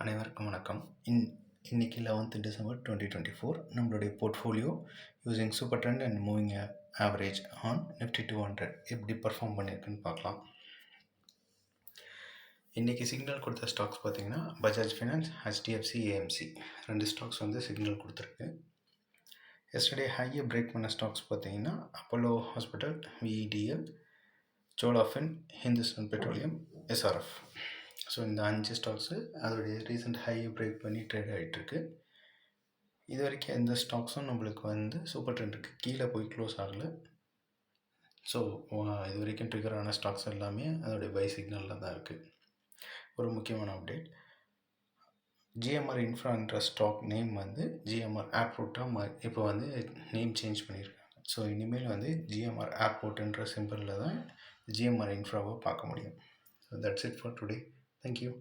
அனைவருக்கும் வணக்கம். இன்னைக்கு 11th December 2024 நம்மளுடைய portfolio using super trend and moving average on Nifty 200 எப்படி பர்ஃபார்ம் பண்ணியிருக்குன்னு பார்க்கலாம். இன்றைக்கி சிக்னல் கொடுத்த ஸ்டாக்ஸ் பார்த்தீங்கன்னா பஜாஜ் ஃபைனான்ஸ், ஹெச்டிஎஃப்சி, ஏஎம்சி ரெண்டு ஸ்டாக்ஸ் சிக்னல் கொடுத்துருக்கு. எஸ்டர்டே ஹையை பிரேக் பண்ண ஸ்டாக்ஸ் பார்த்தீங்கன்னா அப்போலோ ஹாஸ்பிட்டல், விஇடிஎல், சோலாஃபின், ஹிந்துஸ்தான் பெட்ரோலியம், எஸ்ஆர்எஃப். ஸோ இந்த 5 ஸ்டாக்ஸு அதோடைய ரீசெண்ட் ஹையை பிரேக் பண்ணி ட்ரேட் ஆகிட்டுருக்கு. இது வரைக்கும் எந்த ஸ்டாக்ஸும் நம்மளுக்கு சூப்பர் ட்ரெண்டுக்கு கீழே போய் க்ளோஸ் ஆகலை. ஸோ இது வரைக்கும் ட்ரிகரான ஸ்டாக்ஸ் எல்லாமே அதோடைய பை சிக்னலில் தான் இருக்குது. ஒரு முக்கியமான அப்டேட், ஜிஎம்ஆர் இன்ஃப்ரான்ற ஸ்டாக் நேம் ஜிஎம்ஆர் ஏர்போர்ட்டாக இப்போ நேம் சேஞ்ச் பண்ணியிருக்காங்க. ஸோ இனிமேல் ஜிஎம்ஆர் ஏர்போர்ட்டுன்ற சிம்பிளில் தான் ஜிஎம்ஆர் இன்ஃப்ராவை பார்க்க முடியும். So that's it for today. Thank you.